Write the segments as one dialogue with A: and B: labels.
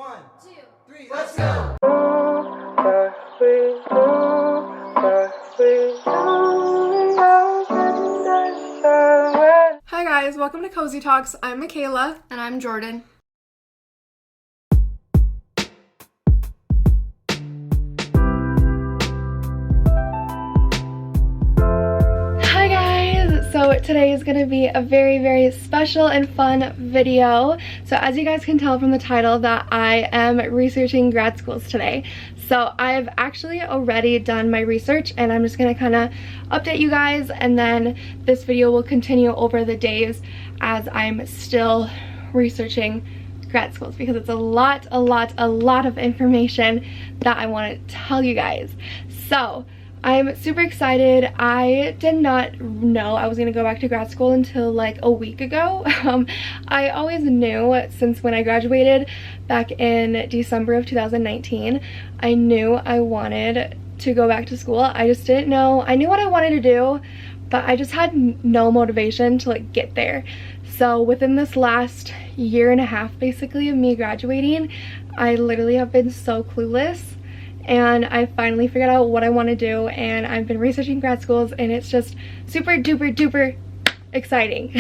A: 1, 2, 3, let's go!
B: Hi guys, welcome to Cozy Talks. I'm Michaela.
C: And I'm Jordan.
B: Hi guys! So today is going to be a very special and fun video. So as you guys can tell from the title that I am researching grad schools today. So I've actually already done my research and I'm just going to kind of update you guys, and then this video will continue over the days as I'm still researching grad schools because it's a lot of information that I want to tell you guys. So I'm super excited. I did not know I was going to go back to grad school until like a week ago. I always knew since when I graduated back in December of 2019, I knew I wanted to go back to school. I just didn't know. I knew what I wanted to do, but I just had no motivation to like get there. So within this last year and a half basically of me graduating, I literally have been so clueless. And I finally figured out what I want to do, and I've been researching grad schools, and it's just super duper exciting.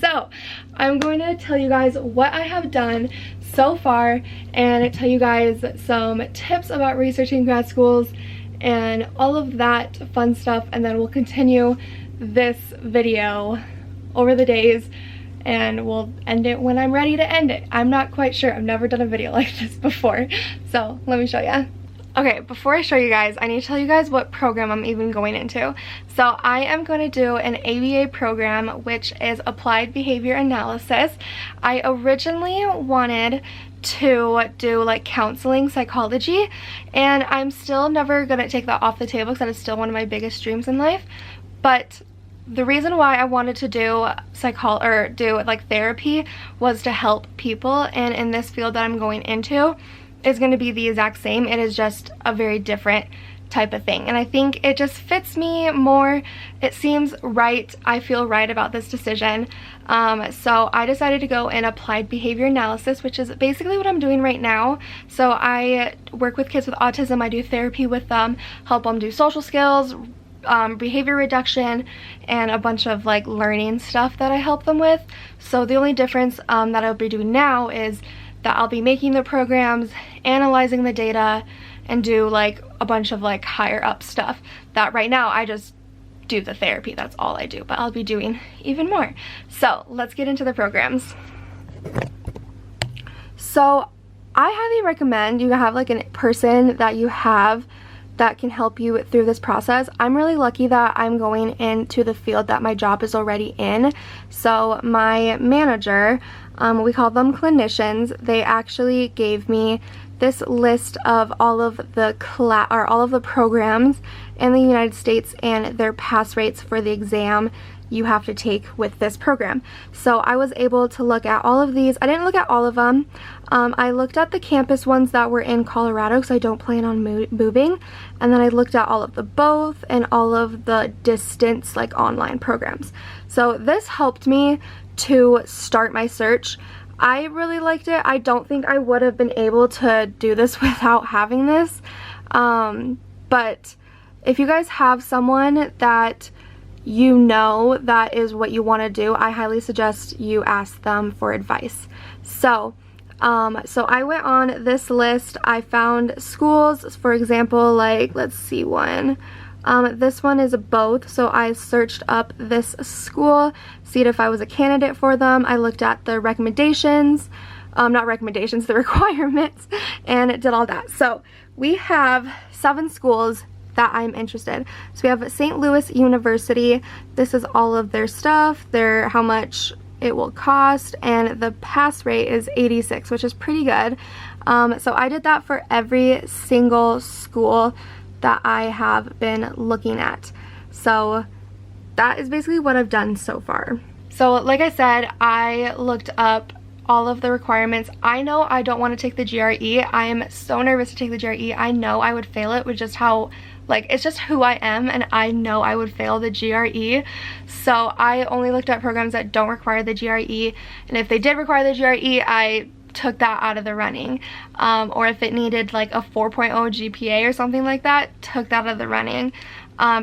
B: So I'm going to tell you guys what I have done so far and tell you guys some tips about researching grad schools and all of that fun stuff, and then we'll continue this video over the days and we'll end it when I'm ready to end it. I'm not quite sure. I've never done a video like this before, so let me show you. Okay, before I show you guys, I need to tell you guys what program I'm even going into. So I am going to do an ABA program, which is Applied Behavior Analysis. I originally wanted to do like counseling psychology, and I'm still never going to take that off the table because that is still one of my biggest dreams in life. But the reason why I wanted to do therapy was to help people, and in this field that I'm going into is going to be the exact same. It is just a very different type of thing, and I think it just fits me more. It seems right. I feel right about this decision. So I decided to go in Applied Behavior Analysis, which is basically what I'm doing right now. So I work with kids with autism. I do therapy with them, help them do social skills, behavior reduction, and a bunch of like learning stuff that I help them with. So the only difference that I'll be doing now is that I'll be making the programs, analyzing the data, and do like a bunch of like higher up stuff that right now I just do the therapy. That's all I do, but I'll be doing even more. So let's get into the programs. So I highly recommend you have like a person that you have that can help you through this process. I'm really lucky that I'm going into the field that my job is already in. So my manager, we call them clinicians, they actually gave me this list of all of the programs in the United States and their pass rates for the exam you have to take with this program. So I was able to look at all of these. I didn't look at all of them. I looked at the campus ones that were in Colorado because I don't plan on moving, and then I looked at all of the both and all of the distance like online programs. So this helped me to start my search. I really liked it. I don't think I would have been able to do this without having this, but if you guys have someone that you know that is what you want to do, I highly suggest you ask them for advice. So I went on this list. I found schools, for example, like, let's see one. This one is both, so I searched up this school, see if I was a candidate for them. I looked at the recommendations, not recommendations, the requirements, and it did all that. So we have 7 schools that I'm interested. So we have St. Louis University. This is all of their stuff, how much it will cost, and the pass rate is 86, which is pretty good. So I did that for every single school that I have been looking at. So that is basically what I've done so far. So like I said, I looked up all of the requirements. I know I don't want to take the GRE. I am so nervous to take the GRE. I know I would fail it with just how, like, it's just who I am, and I know I would fail the GRE. So I only looked at programs that don't require the GRE, and if they did require the GRE, I took that out of the running. Or if it needed like a 4.0 GPA or something like that, took that out of the running.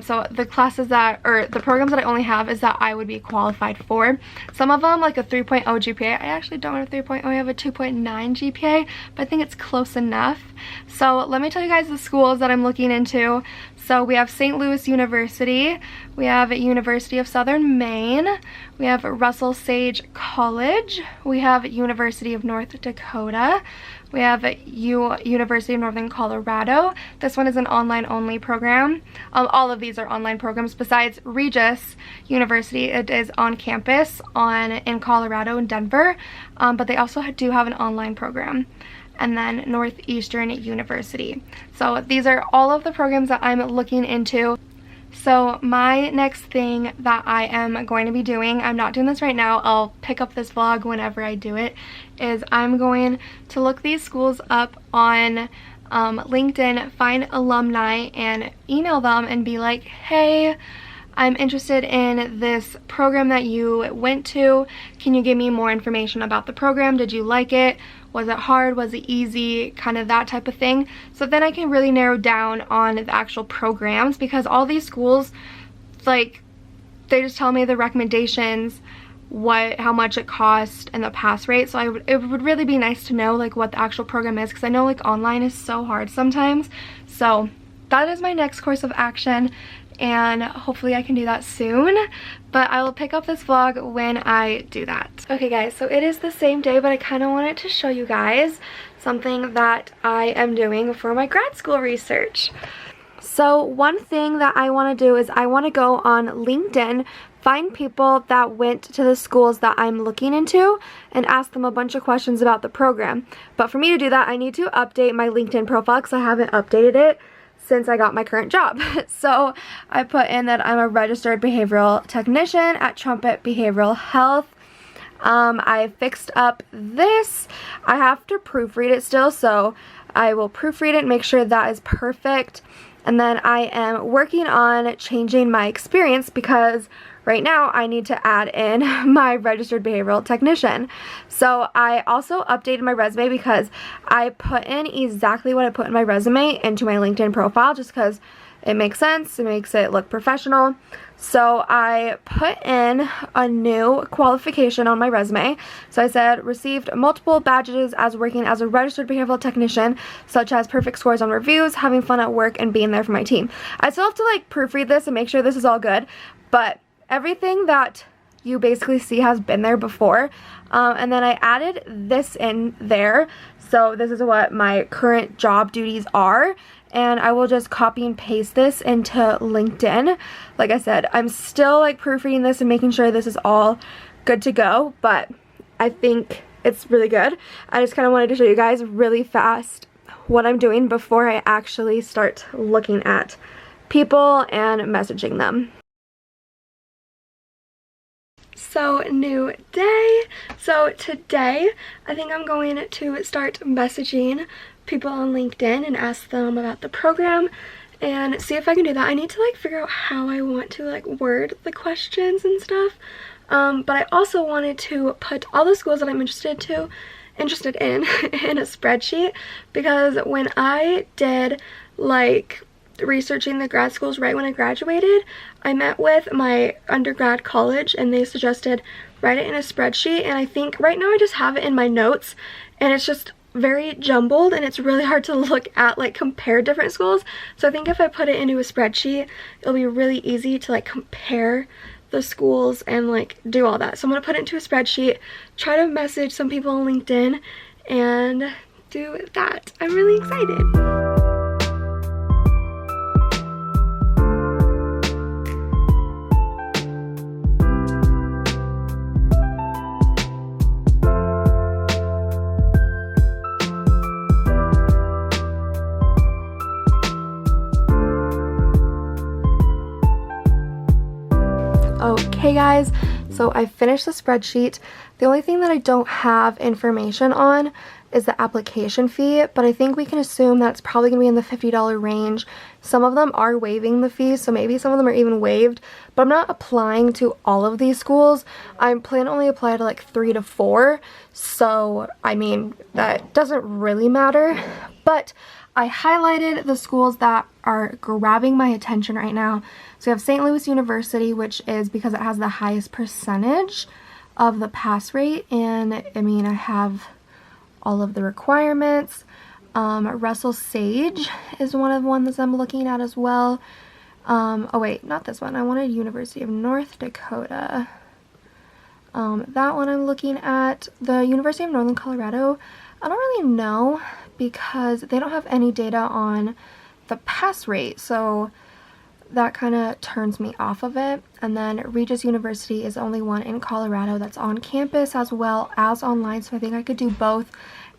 B: So the classes that, or the programs that I only have is that I would be qualified for. Some of them, like a 3.0 GPA, I actually don't have a 3.0, I have a 2.9 GPA, but I think it's close enough. So let me tell you guys the schools that I'm looking into. So we have St. Louis University, we have University of Southern Maine, we have Russell Sage College, we have University of North Dakota, we have University of Northern Colorado. This one is an online only program. All of these are online programs besides Regis University. It is on campus in Colorado and Denver, but they also do have an online program. And then Northeastern University. So these are all of the programs that I'm looking into. So my next thing that I am going to be doing, I'm not doing this right now, I'll pick up this vlog whenever I do it, is I'm going to look these schools up on LinkedIn, find alumni and email them and be like, hey, I'm interested in this program that you went to. Can you give me more information about the program? Did you like it? Was it hard? Was it easy? Kind of that type of thing. So then I can really narrow down on the actual programs, because all these schools, like, they just tell me the recommendations, how much it cost, and the pass rate. So it would really be nice to know like what the actual program is, because I know like online is so hard sometimes. So that is my next course of action, and hopefully I can do that soon, but I will pick up this vlog when I do that. Okay guys, so it is the same day, but I kind of wanted to show you guys something that I am doing for my grad school research. So one thing that I want to do is I want to go on LinkedIn, find people that went to the schools that I'm looking into and ask them a bunch of questions about the program. But for me to do that, I need to update my LinkedIn profile because I haven't updated it since I got my current job. So I put in that I'm a registered behavioral technician at Trumpet Behavioral Health. I fixed up this. I have to proofread it still, so I will proofread it and make sure that is perfect. And then I am working on changing my experience, because right now I need to add in my registered behavioral technician. So I also updated my resume because I put in exactly what I put in my resume into my LinkedIn profile, just because it makes sense, it makes it look professional. So I put in a new qualification on my resume. So I said, received multiple badges as working as a registered behavioral technician, such as perfect scores on reviews, having fun at work, and being there for my team. I still have to like proofread this and make sure this is all good, but everything that you basically see has been there before. And then I added this in there. So this is what my current job duties are. And I will just copy and paste this into LinkedIn. Like I said, I'm still like proofreading this and making sure this is all good to go, but I think it's really good. I just kind of wanted to show you guys really fast what I'm doing before I actually start looking at people and messaging them. So new day. So today I think I'm going to start messaging people on LinkedIn and ask them about the program and see if I can do that. I need to like figure out how I want to like word the questions and stuff. But I also wanted to put all the schools that I'm interested in in a spreadsheet, because when I did like researching the grad schools right when I graduated, I met with my undergrad college and they suggested write it in a spreadsheet, and I think right now I just have it in my notes and it's just very jumbled and it's really hard to look at, like compare different schools. So I think if I put it into a spreadsheet, it'll be really easy to like compare the schools and like do all that. So I'm gonna put it into a spreadsheet, try to message some people on LinkedIn and do that. I'm really excited. Okay guys, so I finished the spreadsheet. The only thing that I don't have information on is the application fee, but I think we can assume that it's probably going to be in the $50 range. Some of them are waiving the fees, so maybe some of them are even waived, but I'm not applying to all of these schools. I plan to only apply to like 3 to 4, so I mean, that doesn't really matter, but I highlighted the schools that are grabbing my attention right now. So we have St. Louis University, which is because it has the highest percentage of the pass rate, and I mean, I have all of the requirements. Russell Sage is one of the ones I'm looking at as well. Oh wait, not this one. I wanted University of North Dakota. That one I'm looking at. The University of Northern Colorado, I don't really know because they don't have any data on the pass rate, so that kind of turns me off of it. And then Regis University is the only one in Colorado that's on campus as well as online, so I think I could do both,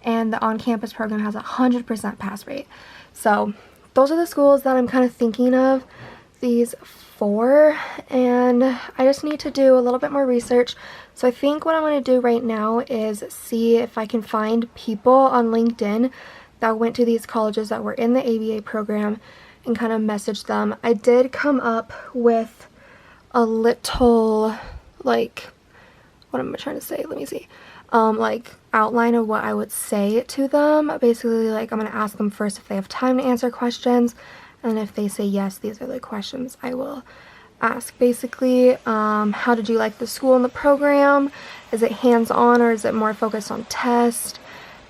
B: and the on-campus program has a 100% pass rate. So those are the schools that I'm kind of thinking of, these 4, and I just need to do a little bit more research. So I think what I'm going to do right now is see if I can find people on LinkedIn that went to these colleges that were in the ABA program and kind of message them. I did come up with a little, like, what am I trying to say? Let me see. Like, outline of what I would say to them. Basically, like, I'm going to ask them first if they have time to answer questions, and if they say yes, these are the questions I will ask. Basically, how did you like the school and the program? Is it hands-on or is it more focused on test?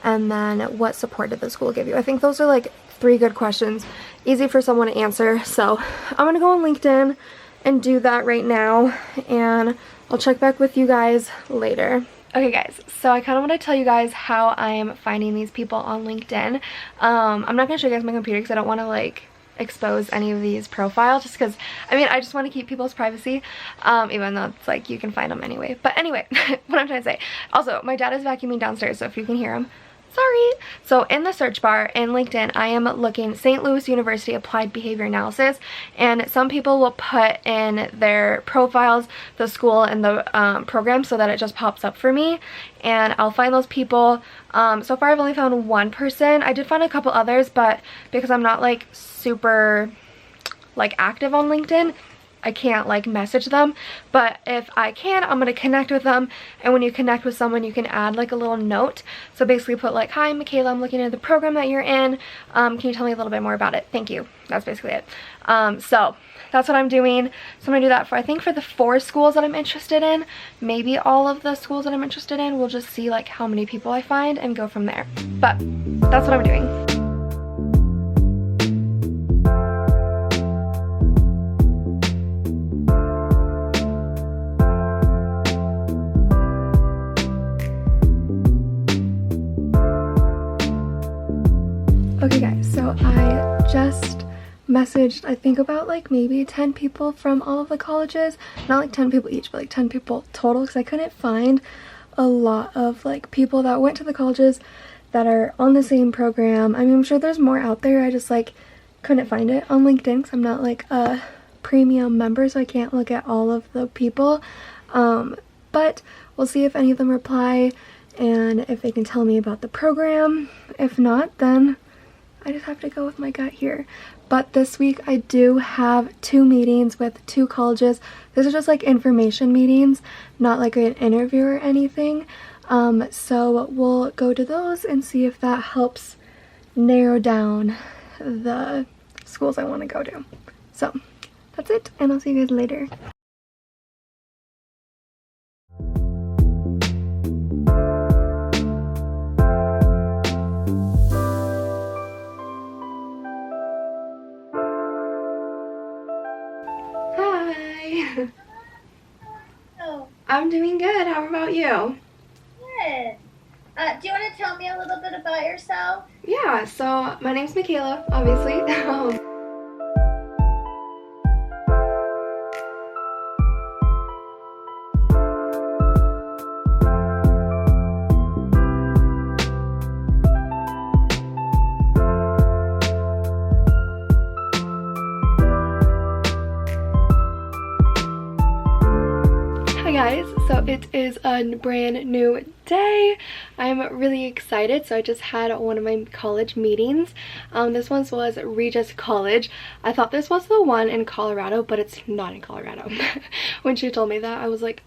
B: And then what support did the school give you? I think those are like 3 good questions, easy for someone to answer. So I'm gonna go on LinkedIn and do that right now, and I'll check back with you guys later. Okay guys, so I kind of want to tell you guys how I'm finding these people on LinkedIn. I'm not going to show you guys my computer because I don't want to like expose any of these profiles, just because I mean I just want to keep people's privacy, even though it's like you can find them anyway. But anyway, what I'm trying to say, also my dad is vacuuming downstairs, so if you can hear him, sorry. So in the search bar in LinkedIn, I am looking St. Louis University Applied Behavior Analysis, and some people will put in their profiles the school and the program so that it just pops up for me, and I'll find those people. So far I've only found 1 person. I did find a couple others, but because I'm not like super like active on LinkedIn, I can't like message them. But if I can, I'm gonna connect with them, and when you connect with someone you can add like a little note. So basically put like, hi Michaela, I'm looking at the program that you're in, can you tell me a little bit more about it? Thank you. That's basically it. So that's what I'm doing. So I'm gonna do that for, I think, for the 4 schools that I'm interested in. Maybe all of the schools that I'm interested in. We'll just see like how many people I find and go from there. But that's what I'm doing. Okay guys, so I just messaged, I think, about like maybe 10 people from all of the colleges. Not like 10 people each, but like 10 people total, because I couldn't find a lot of like people that went to the colleges that are on the same program. I mean, I'm sure there's more out there, I just like couldn't find it on LinkedIn because I'm not like a premium member, so I can't look at all of the people. But we'll see if any of them reply and if they can tell me about the program. If not, then I just have to go with my gut here. But this week I do have 2 meetings with 2 colleges. These are just like information meetings, not like an interview or anything. So we'll go to those and see if that helps narrow down the schools I want to go to. So that's it, and I'll see you guys later.
A: Oh,
B: I'm doing good. How about you?
A: good. Do you want to tell me a little bit about yourself?
B: Yeah, so my name's Michaela, obviously. Hi guys, so So it is a brand new day. I'm really excited. So I just had one of my college meetings. This one was Regis College. I thought this was the one in Colorado, but it's not in Colorado. When she told me that, I was like,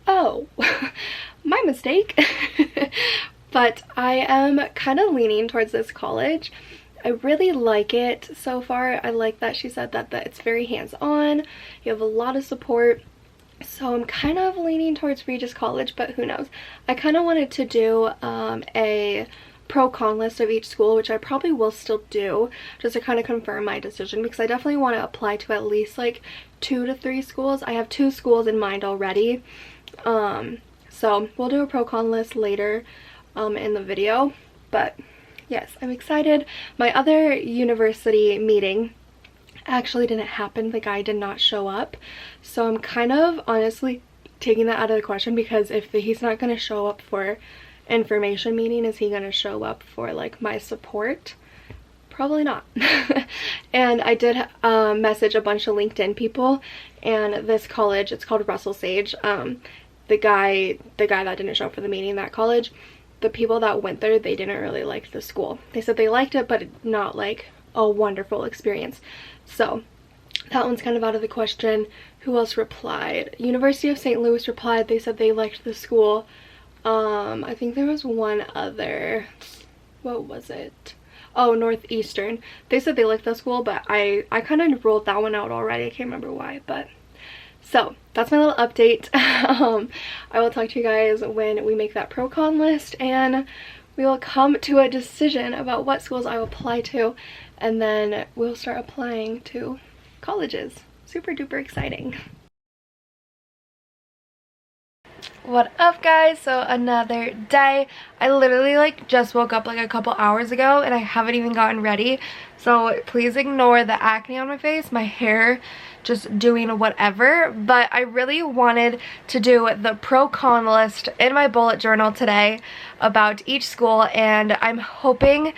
B: oh, my mistake. But I am kind of leaning towards this college. I really like it so far. I like that she said that it's very hands-on. You have a lot of support. So I'm kind of leaning towards Regis College, but who knows. I kind of wanted to do a pro-con list of each school, which I probably will still do, just to kind of confirm my decision, because I definitely want to apply to at least like 2 to 3 schools. I have 2 schools in mind already. So we'll do a pro-con list later in the video. But yes, I'm excited. My other university meeting actually didn't happen. The guy did not show up, so I'm kind of honestly taking that out of the question, because if he's not going to show up for information meeting, is he going to show up for like my support? Probably not. And I did message a bunch of LinkedIn people, and this college, it's called Russell Sage. The guy that didn't show up for the meeting, that college, the people that went there, they didn't really like the school. They said they liked it, but not like a wonderful experience. So that one's kind of out of the question. Who else replied? University of St. Louis replied. They said they liked the school. I think there was one other. What was it? Oh, Northeastern. They said they liked the school, but I kind of ruled that one out already. I can't remember why, but so that's my little update. I will talk to you guys when we make that pro-con list, and we will come to a decision about what schools I will apply to, and then we'll start applying to colleges. Super duper exciting. What up, guys? So another day. I literally like just woke up like a couple hours ago, and I haven't even gotten ready, so please ignore the acne on my face, my hair just doing whatever. But I really wanted to do the pro-con list in my bullet journal today about each school, and I'm hoping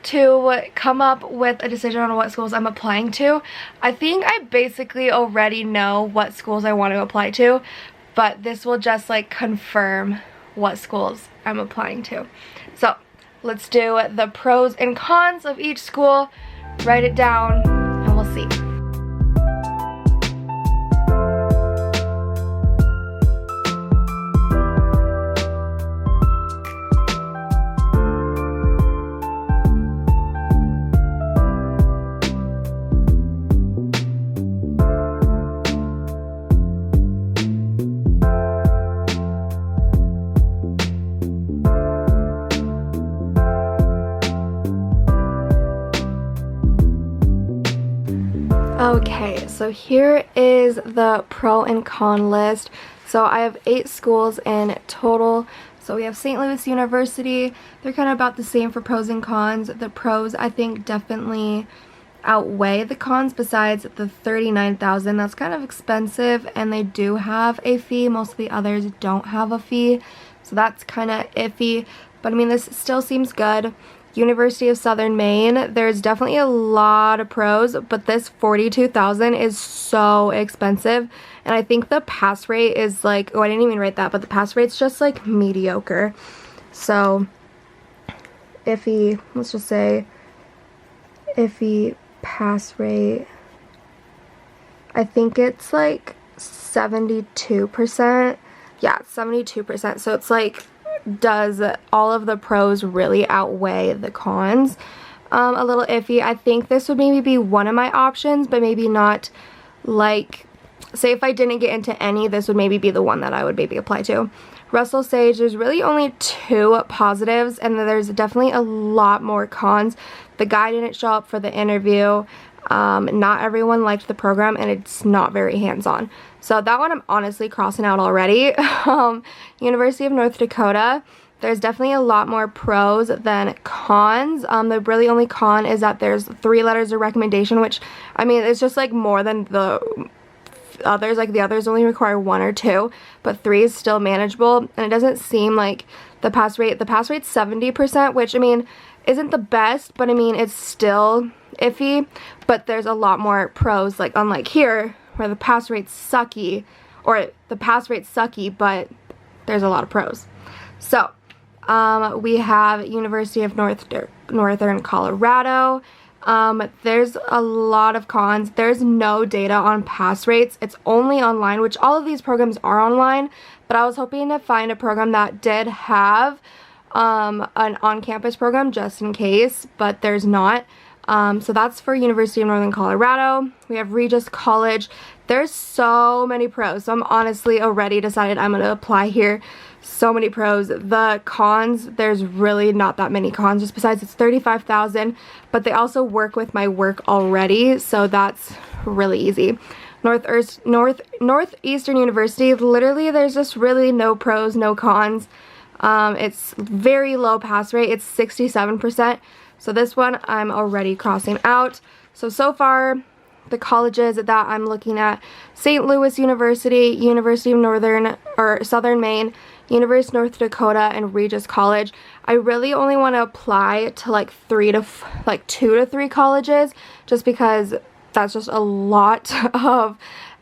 B: to come up with a decision on what schools I'm applying to. I think I basically already know what schools I want to apply to, but this will just like confirm what schools I'm applying to. So let's do the pros and cons of each school, write it down, and we'll see. Okay, so here is the pro and con list. So I have 8 schools in total. So we have St. Louis University. They're kind of about the same for pros and cons. The pros, I think, definitely outweigh the cons, besides the $39,000. That's kind of expensive, and they do have a fee. Most of the others don't have a fee, so that's kind of iffy. But I mean, this still seems good. University of Southern Maine, there's definitely a lot of pros, but this $42,000 is so expensive, and I think the pass rate is like, oh, I didn't even write that, but the pass rate's just like mediocre. So iffy, let's just say iffy pass rate. I think it's like 72%. Yeah, 72%. So it's like, does all of the pros really outweigh the cons? A little iffy. I think this would maybe be one of my options, but maybe not, like, say if I didn't get into any, this would maybe be the one that I would maybe apply to. Russell Sage, there's really only 2 positives, and there's definitely a lot more cons. The guy didn't show up for the interview. Not everyone liked the program, and it's not very hands-on. So that one I'm honestly crossing out already. University of North Dakota, there's definitely a lot more pros than cons. The really only con is that there's 3 letters of recommendation, which, I mean, it's just like more than the others. Like the others only require 1 or 2, but 3 is still manageable, and it doesn't seem like the pass rate's 70%, which, I mean, isn't the best, but I mean, it's still iffy. But there's a lot more pros, like unlike here where the pass rate's sucky, or the pass rate's sucky, but there's a lot of pros. So we have University of Northern Colorado. There's a lot of cons. There's no data on pass rates. It's only online, which all of these programs are online, but I was hoping to find a program that did have an on-campus program just in case, but there's not. So that's for University of Northern Colorado. We have Regis College. There's so many pros. So I'm honestly already decided I'm going to apply here. So many pros. The cons, there's really not that many cons, just besides it's $35,000, but they also work with my work already, so that's really easy. Northeastern University, literally there's just really no pros, no cons. It's very low pass rate. It's 67%. So this one I'm already crossing out. So far, the colleges that I'm looking at: St. Louis University, University of Southern Maine, University of North Dakota, and Regis College. I really only want to apply to like 2 to 3 colleges, just because that's just a lot of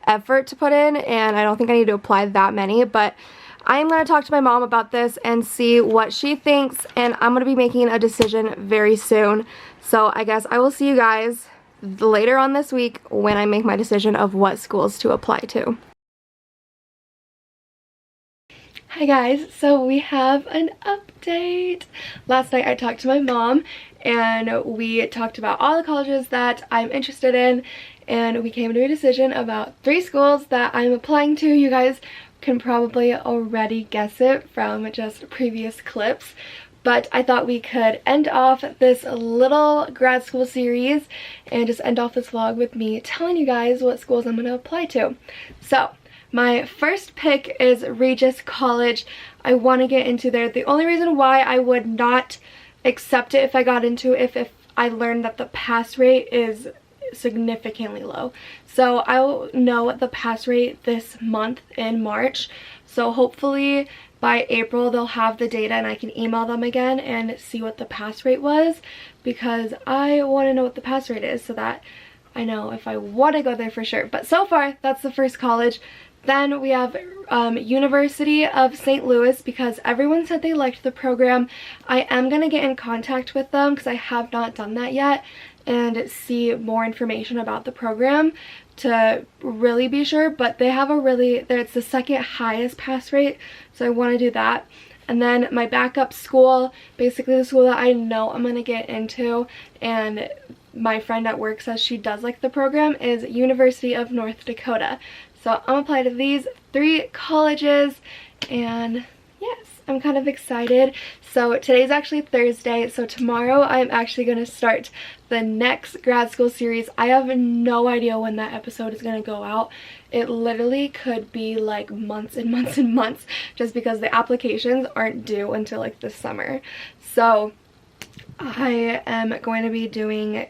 B: effort to put in, and I don't think I need to apply that many. But I'm going to talk to my mom about this and see what she thinks, and I'm going to be making a decision very soon. So I guess I will see you guys later on this week when I make my decision of what schools to apply to. Hi guys, so we have an update. Last night I talked to my mom and we talked about all the colleges that I'm interested in, and we came to a decision about 3 schools that I'm applying to. You guys can probably already guess it from just previous clips, but I thought we could end off this little grad school series and just end off this vlog with me telling you guys what schools I'm going to apply to. So my first pick is Regis College. I want to get into there. The only reason why I would not accept it if I got into it, if I learned that the pass rate is significantly low. So I'll know the pass rate this month in March. So hopefully by April they'll have the data and I can email them again and see what the pass rate was, because I want to know what the pass rate is so that I know if I want to go there for sure. But so far, that's the first college. Then we have University of St. Louis, because everyone said they liked the program. I am going to get in contact with them because I have not done that yet, and see more information about the program to really be sure. But they have it's the second highest pass rate, so I want to do that. And then my backup school, basically the school that I know I'm going to get into, and my friend at work says she does like the program, is University of North Dakota. So I'm gonna apply to these 3 colleges, and yes, I'm kind of excited. So today's actually Thursday, so tomorrow I'm actually going to start the next grad school series. I have no idea when that episode is going to go out. It literally could be like months and months and months, just because the applications aren't due until like the summer. So I am going to be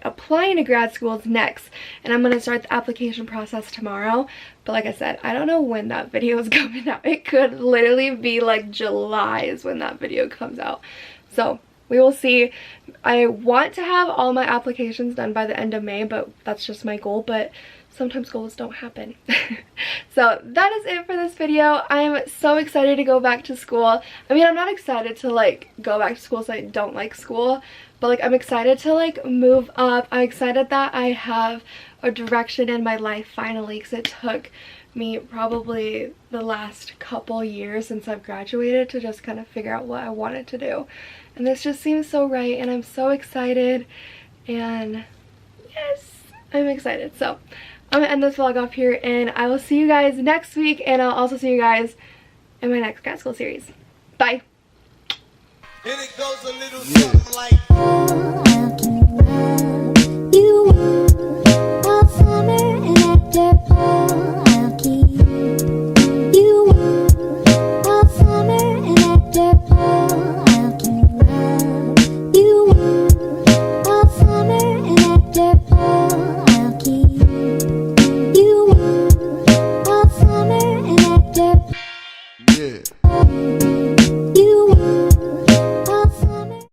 B: applying to grad schools next, and I'm going to start the application process tomorrow. But like I said, I don't know when that video is coming out. It could literally be like July is when that video comes out. So we will see. I want to have all my applications done by the end of May, but that's just my goal. But sometimes goals don't happen. So that is it for this video. I'm so excited to go back to school. I mean, I'm not excited to like go back to school so I don't like school, but like I'm excited to like move up. I'm excited that I have a direction in my life finally, because it took me probably the last couple years since I've graduated to just kind of figure out what I wanted to do. And this just seems so right, and I'm so excited, and yes, I'm excited. So I'm gonna end this vlog off here, and I will see you guys next week, and I'll also see you guys in my next grad school series. Bye. And it goes a little something like